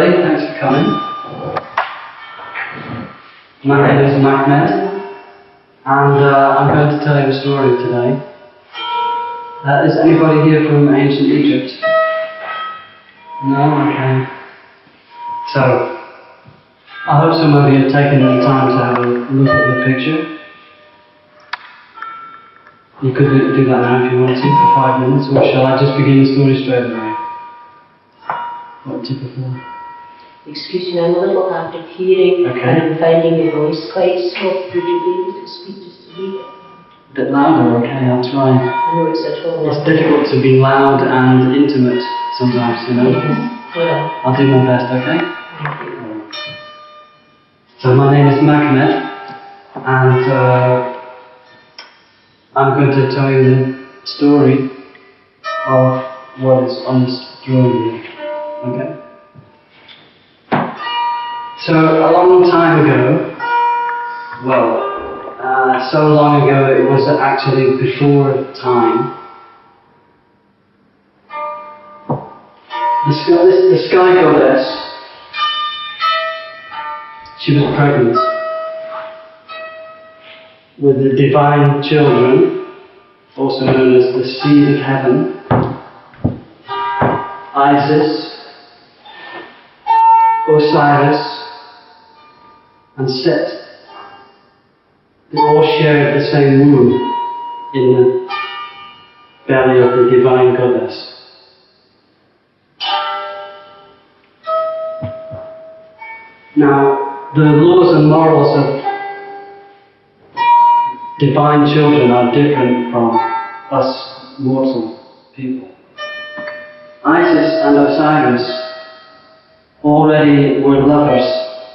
everybody, thanks for coming. My name is Makmed, and I'm going to tell you a story today. Is anybody here from ancient Egypt? No? Okay. So, I hope some of you have taken the time to have a look at the picture. You could do that now if you want to for 5 minutes, or shall I just begin the story straight away? What do you prefer? Excuse me, I'm a little hard of hearing and finding your voice quite soft. Would you be able to speak just a wee bit louder? Okay, I'll try. I know it's at home. It's difficult to be loud and intimate sometimes, you know. Well, I'll do my best, okay? thank you. So my name is Makmed, and I'm going to tell you the story of what is on this drawing here. Okay? So a long time ago, so long ago it was actually before time, the sky goddess, she was pregnant with the divine children, also known as the seed of heaven, Isis, Osiris, and Set. They all shared the same womb in the belly of the divine goddess. Now, the laws and morals of divine children are different from us mortal people. Isis and Osiris already were lovers,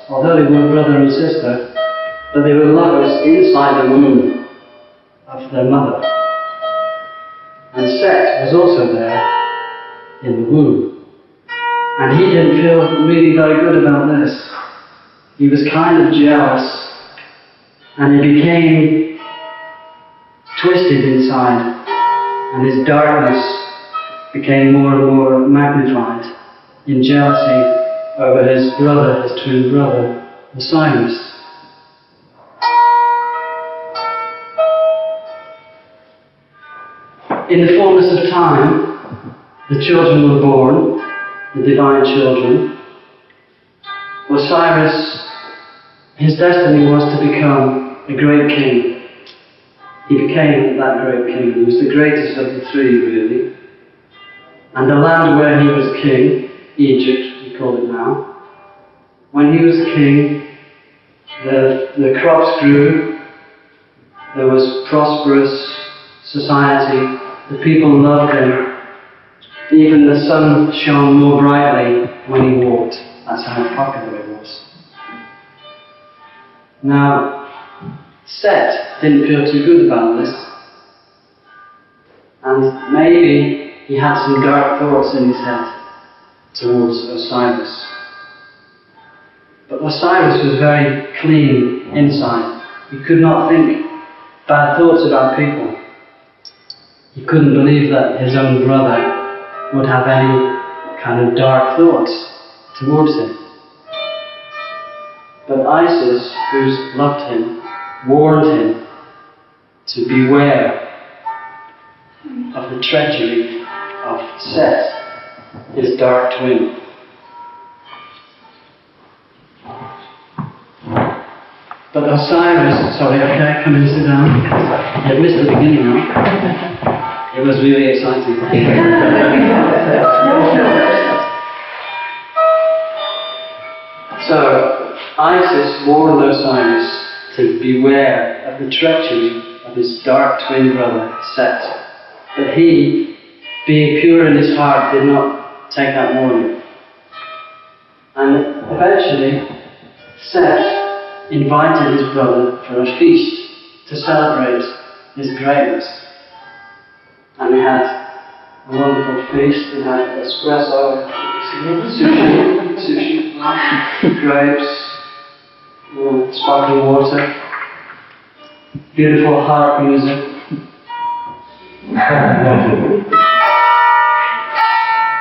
although they were brother and sister, but they were lovers inside the womb of their mother. And Set was also there in the womb. And he didn't feel really very good about this. He was kind of jealous, and he became twisted inside, and his darkness became more and more magnified in jealousy over his brother, his twin brother, Osiris. In the fullness of time, the children were born, the divine children. Osiris, his destiny was to become a great king. He became that great king. He was the greatest of the three, really. And the land where he was king, Egypt, we call it now, when he was king, the crops grew, there was prosperous society, the people loved him, even the sun shone more brightly when he walked. That's how popular it was. Now, Set didn't feel too good about this, and maybe he had some dark thoughts in his head towards Osiris. But Osiris was very clean inside. He could not think bad thoughts about people. He couldn't believe that his own brother would have any kind of dark thoughts towards him. But Isis, who loved him, warned him to beware of the treachery of Set, his dark twin. But Osiris, sorry, okay, come and sit down. You missed the beginning now. It was really exciting. So, Isis warned Osiris to beware of the treachery of his dark twin brother, Set. But he, being pure in his heart, did not take that warning. And eventually, Set invited his brother for a feast to celebrate his greatness. And we had a wonderful feast. We had espresso, sushi, grapes, sparkling water, beautiful harp music.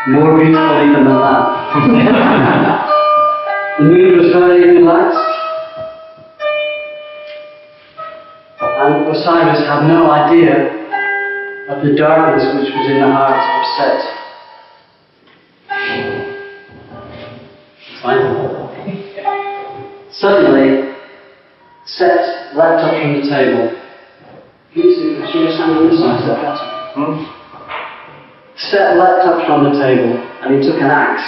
More beautiful even than that. The mood was very relaxed, and Osiris had no idea of the darkness which was in the heart of Set. Suddenly, Set leapt up from the table. Should we stand on this side? Is that better? Set leapt up from the table and he took an axe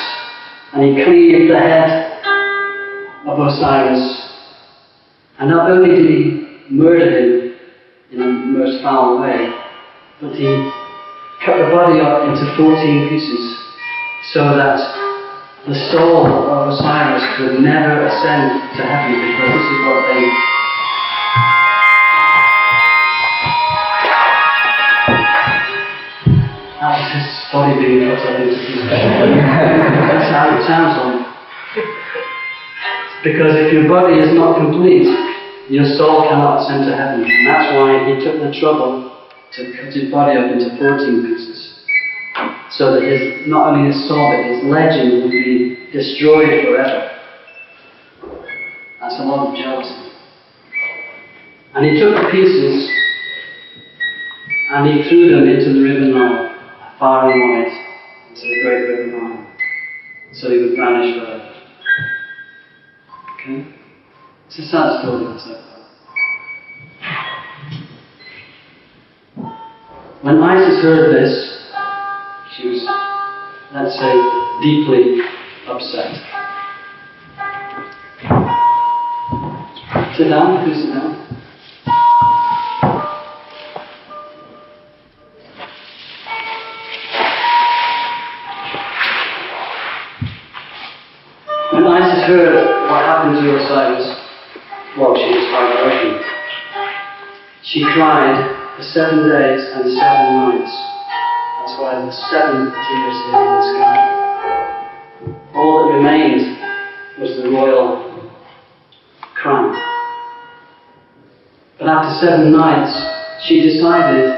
and he cleaved the head of Osiris. And not only did he murder him in a most foul way, but he cut the body up into 14 pieces so that the soul of Osiris could never ascend to heaven, because this is what they... That's his body being cut up into pieces. That's how it sounds like. Because if your body is not complete, your soul cannot ascend to heaven. And that's why he took the trouble to cut his body up into 14 pieces. So that not only his soul, but his legend would be destroyed forever. That's a lot of jealousy. And he took the pieces and he threw them into the river Nile, far and wide, into the great river Nile, so he would vanish forever. Okay? It's a sad story, so far. When Isis heard this, she was, let's say, deeply upset. Sit down, please sit down. When Isis heard what happened to Osiris, well, she was heartbroken. She cried for 7 days and 7 nights. That's why there's 7 tears here in the sky. All that remained was the royal crown. But after 7 nights, she decided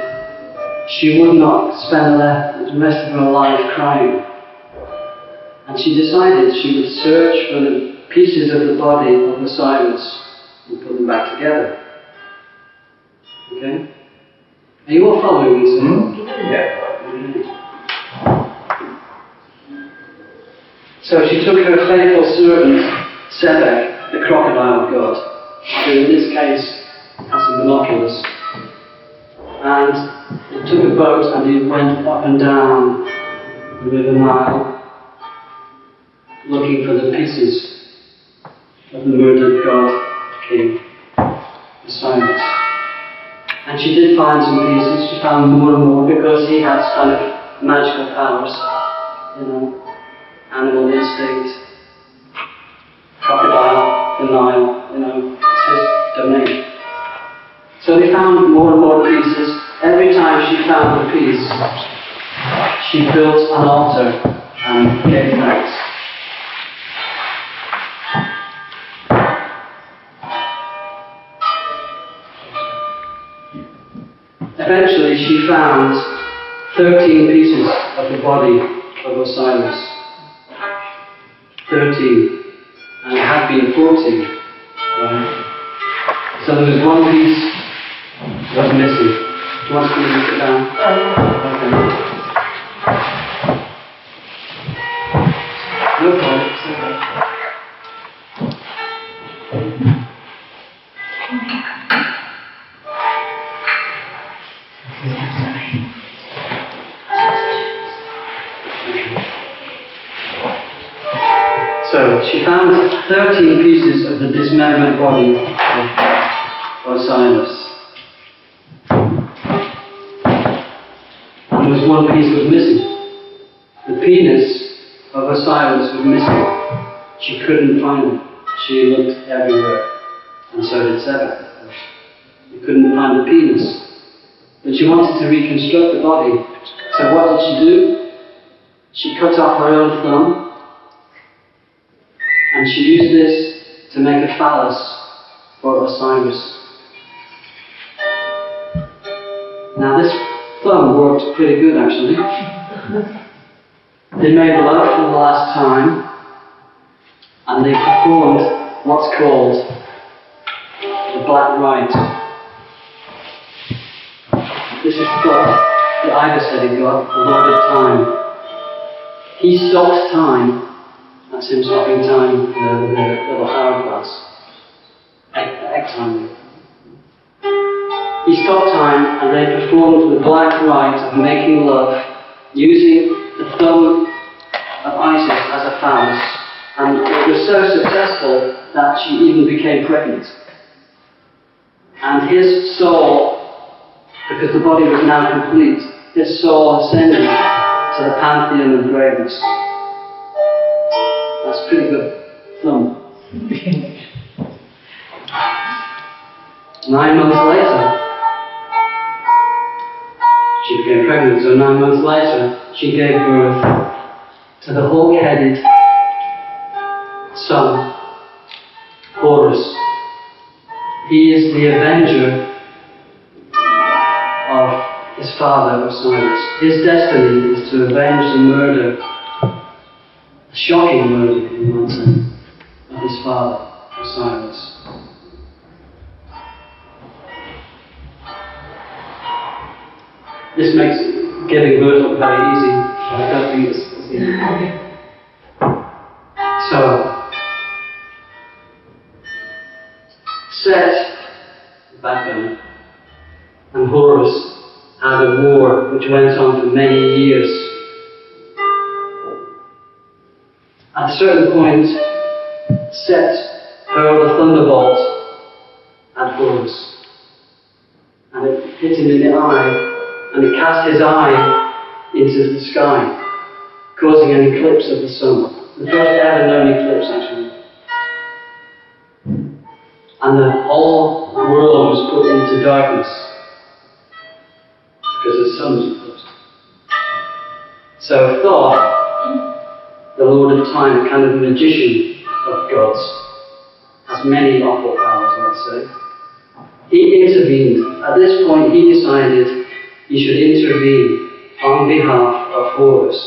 she would not spend the rest of her life crying. And she decided she would search for the pieces of the body of Osiris and put them back together. Okay? Are you all following me, sir? Yeah. So she took her faithful servant, Sebek, the crocodile god, who in this case has some binoculars, and he took a boat and he went up and down the river Nile, looking for the pieces of the murdered god, king, Osiris. And she did find some pieces. She found more and more because he had kind of magical powers, animal instinct, crocodile, the Nile, it's his domain. So they found more and more pieces. Every time she found a piece, she built an altar and gave thanks. Eventually she found 13 pieces of the body of Osiris. 13. And it had been 14. So there was one piece that was missing. Do you want to come and sit down? Okay. No problem. It's okay. So she found 13 pieces of the dismembered body of Osiris. And there was one piece that was missing. The penis of Osiris was missing. She couldn't find it. She looked everywhere. And so did Sebek. You couldn't find the penis. But she wanted to reconstruct the body. So what did she do? She cut off her own thumb. And she used this to make a phallus for Osiris. Now this thumb worked pretty good actually. They made love for the last time, and they performed what's called the Black Rite. This is God that Ivor said he got, the Lord of Time. He stopped time, that's him stopping time with a little hourglass, egg time. He stopped time and they performed the Black Rite of making love using the thumb of Isis as a phallus, and it was so successful that she even became pregnant. And his soul, because the body was now complete, his soul ascended to the pantheon of greatness. That's pretty good thumb. 9 months later, she became pregnant, so 9 months later, she gave birth to the hawk-headed son, Horus. He is the avenger of his father, Osiris. His destiny is to avenge the murder, the shocking murder, you might say, of his father, Osiris. This makes giving birth look very easy, but I don't think it's easy. So, Set, the backbone, and Horus had a war which went on for many years. At a certain point, Set hurled a thunderbolt at Horus, and it hit him in the eye, and it cast his eye into the sky, causing an eclipse of the sun. The first ever known eclipse, actually. And the whole world was put into darkness because the sun was eclipsed. So Thor, the Lord of Time, a kind of magician of gods, has many awful powers, let's say. He intervened. At this point, he decided he should intervene on behalf of Horus.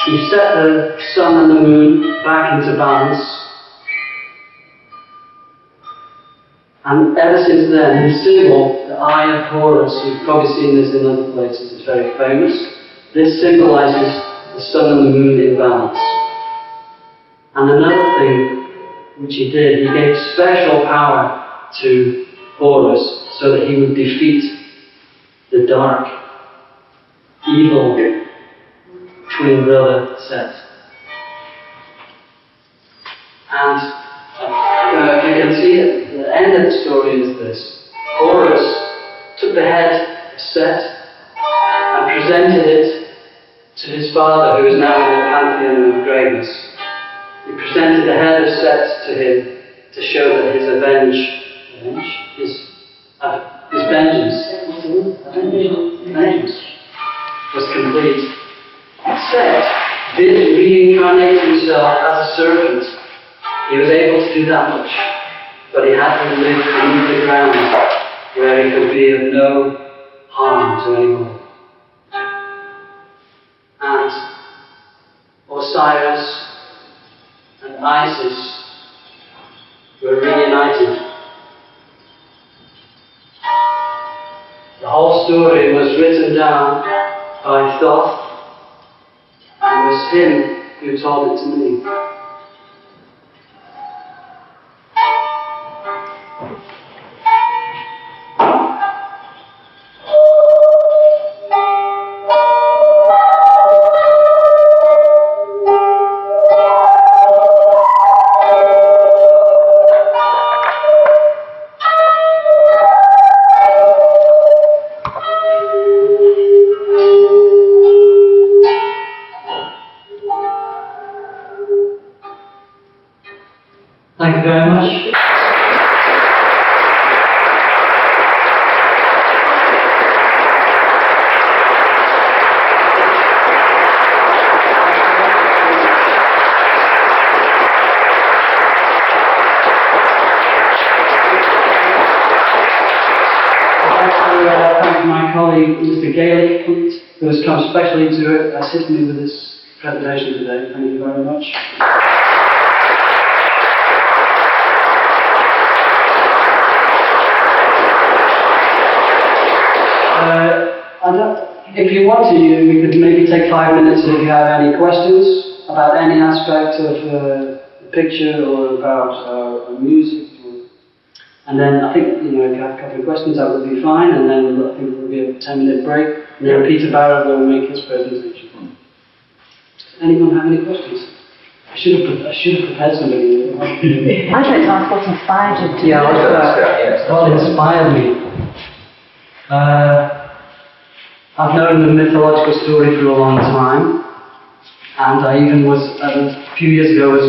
He set the sun and the moon back into balance, and ever since then, his symbol, the Eye of Horus, you've probably seen this in other places, it's very famous. This symbolizes the sun and the moon in balance. And another thing which he did, he gave special power to Horus so that he would defeat the dark, evil twin brother Set. And you can see it. The end of the story is this. Horus took the head of Set and presented it to his father, who is now in the pantheon of greatness. He presented the head of Set to him to show that his vengeance was complete. Set did reincarnate himself as a serpent. He was able to do that much, but he had to live beneath the ground where he could be of no harm to anyone. And Osiris and Isis were reunited. The whole story was written down by Thoth, and it was him who told it to me. Thank you very much. Thank my colleague, Mr. Gaelic, who has come specially to assist me with this presentation today. Thank you very much. If you want to, we could maybe take 5 minutes if you have any questions about any aspect of the picture or about music. And then I think, if you have a couple of questions, that would be fine, and then I think there'll be a 10-minute break, and then Peter Barrett will make his presentation. Does anyone have any questions? I should have prepared somebody. I'd like to ask what inspired you to What inspired me? I've known the mythological story for a long time, and I even was, a few years ago, was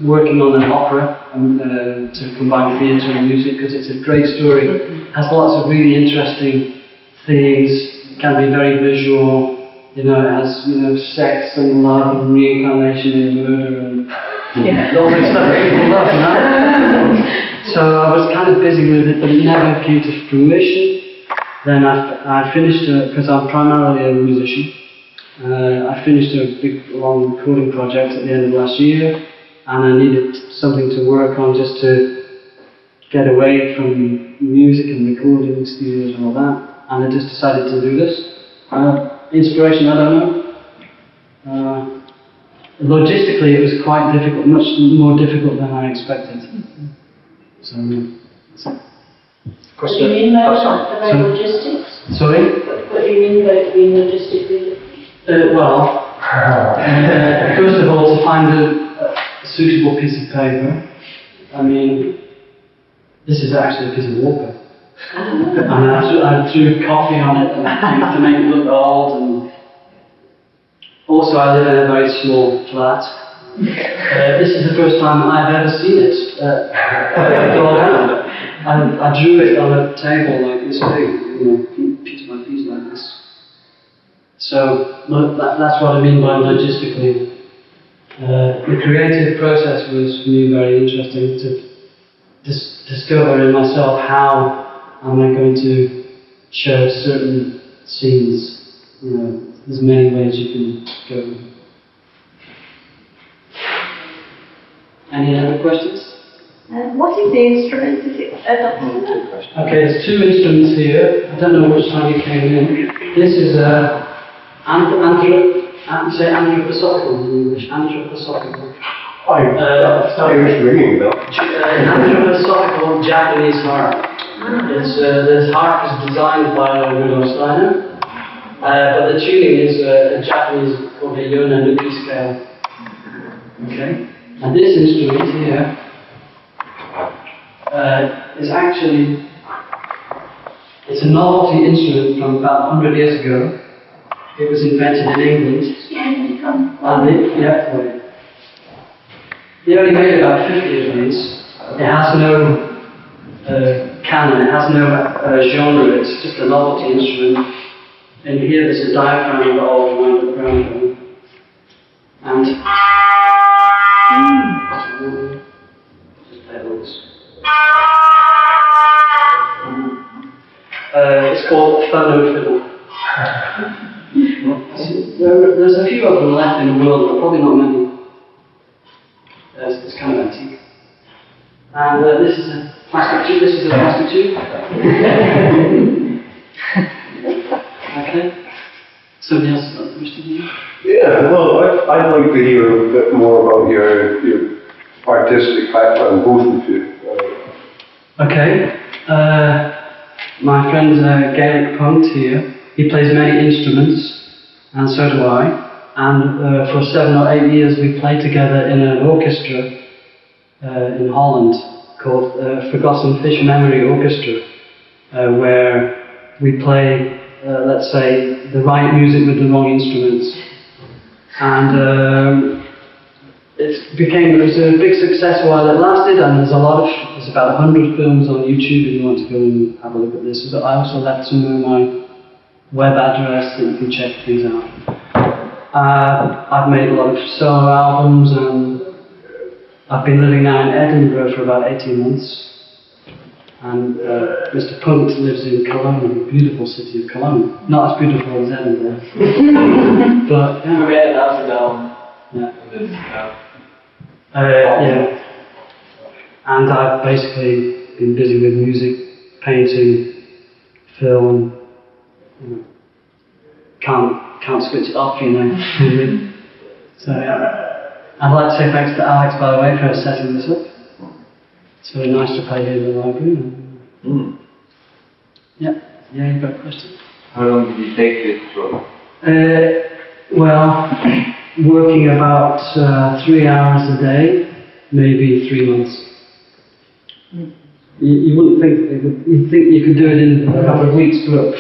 working on an opera to combine theatre and music, because it's a great story. It has lots of really interesting themes. It can be very visual. It has sex and love and reincarnation and murder and all this stuff that people love, So I was kind of busy with it, but it never came to fruition. Then I finished, because I'm primarily a musician, I finished a big long recording project at the end of last year, and I needed something to work on just to get away from music and recording studios and all that, and I just decided to do this. Inspiration, I don't know. Logistically, it was quite difficult, much more difficult than I expected. So, What do you mean by logistics? Sorry? What do you mean by being logistically? First of all, to find a suitable piece of paper. I mean, this is actually a piece of wallpaper. And I threw coffee on it to make it look old. And also, I live in a very small flat. This is the first time I've ever seen it. I drew it on a table like this big, piece by piece like this. So that's what I mean by logistically. The creative process was for me very interesting to discover in myself how am I going to show certain scenes. There's many ways you can go. Any other questions? what is the instrument? Is it a document? Okay, there's 2 instruments here. I don't know which time you came in. This is anthroposophical in English. Anthroposophical. Irish ringing bell. Anthroposophical Japanese harp. This harp is designed by Rudolf Steiner, but the tuning is a Japanese called a Yonanuki scale. Okay, and this instrument here is actually, it's a novelty instrument from about 100 years ago. It was invented in England. They only made about 50 of these. It has no canon, it has no genre, it's just a novelty instrument. And here there's a diaphragm involved around the ground. And it's called phono fiddle. There's a few of them left in the world, but probably not many. It's kind of antique. And this is a plastic tube. This is a plastic tube. Okay. Somebody else got wish to hear? Yeah, well, I'd like to hear a bit more about your artistic background, both of you. Okay. My friend Gaelic Punt here, he plays many instruments, and so do I. And for 7 or 8 years we played together in an orchestra in Holland called Forgotten Fish Memory Orchestra, where we play, let's say, the right music with the wrong instruments. And it was a big success while it lasted, and there's about 100 films on YouTube if you want to go and have a look at this. But I also left somewhere my web address that you can check things out. I've made a lot of solo albums, and I've been living now in Edinburgh for about 18 months. And Mr. Punt lives in Cologne, the beautiful city of Cologne. Not as beautiful as Edinburgh. But We met in Amsterdam. Yeah. Yeah. And I've basically been busy with music, painting, film. You know, can't switch it off, you know. So yeah. I'd like to say thanks to Alex, by the way, for setting this up. It's really nice to play here in the library. Yeah, you've got a question? How long did you take this job? Well, working about 3 hours a day, maybe 3 months. You wouldn't think you'd think you could do it in a couple of weeks, but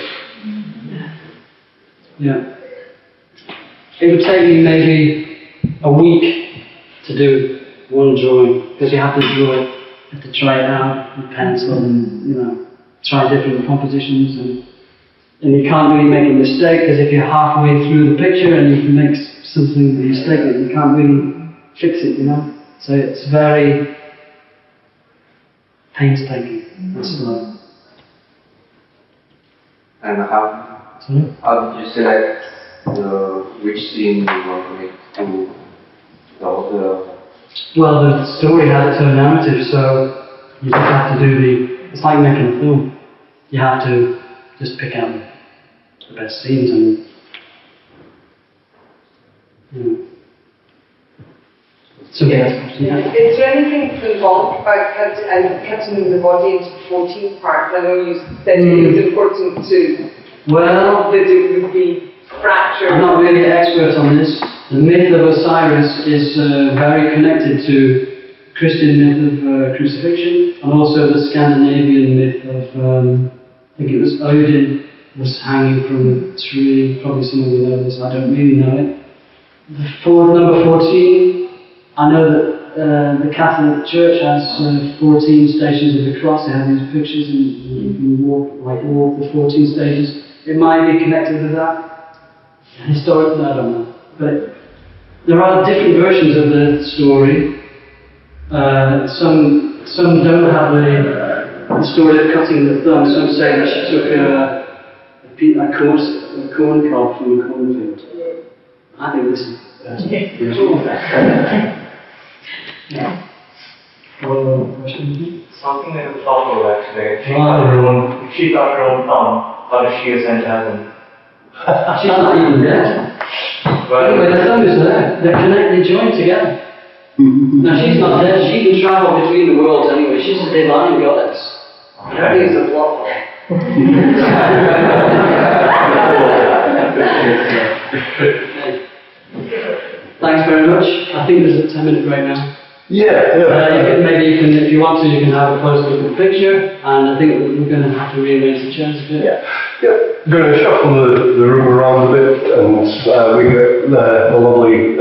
yeah. It would take me maybe a week to do one drawing, because you have to draw it, you have to try it out with pencil and, you know, try different compositions, and you can't really make a mistake, because if you're halfway through the picture and you can make something a mistake, you can't really fix it, you know. So it's very painstaking and slow. And how did you select which scene you want to make to the author? Well, the story has its own narrative, so you just have to do it's like making a film. You have to just pick out the best scenes and, you know. So yeah. Is there anything involved about cutting the body into 14 parts? I know you said it was important to Well, that it would be fractured. I'm not really an expert on this. The myth of Osiris is very connected to Christian myth of crucifixion, and also the Scandinavian myth of, I think it was Odin was hanging from a tree. Probably some of you know this, I don't really know it. Number 14, I know that the Catholic Church has 14 stations of the cross. They have these pictures, and you can walk the 14 stages. It might be connected with that. Historically, I don't know. But there are different versions of the story. Some don't have the story of cutting the thumb. Some say that she took a corn cob from a cornfield. I think this is yeah. One more question? Something that was thoughtful actually. If she got her own thumb, how does she ascend to heaven? She's not even dead. But Anyway, the thumb is there. They're connected, joined together. Now she's not dead. She can travel between the worlds anyway. She's a divine goddess. Everything's a plot. Thanks very much. I think there's a 10-minute break now. Maybe you can, if you want to, you can have a close look at the picture, and I think we're going to have to rearrange the chairs a bit. I'm going to shuffle the room around a bit, and we get a lovely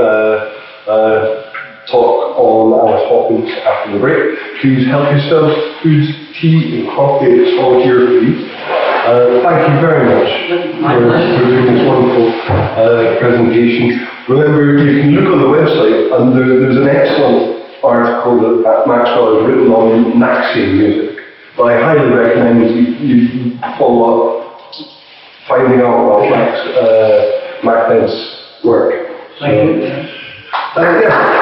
talk on Alice Hawkins after the break. Please help yourselves. Food, tea, and coffee. It's all here for you. Thank you very much for doing this wonderful presentation. Remember, you can look on the website, and there's an excellent article that Maxwell has written on Naxian music. But I highly recommend you follow up finding out about Makmed's work. Thank you. Yeah.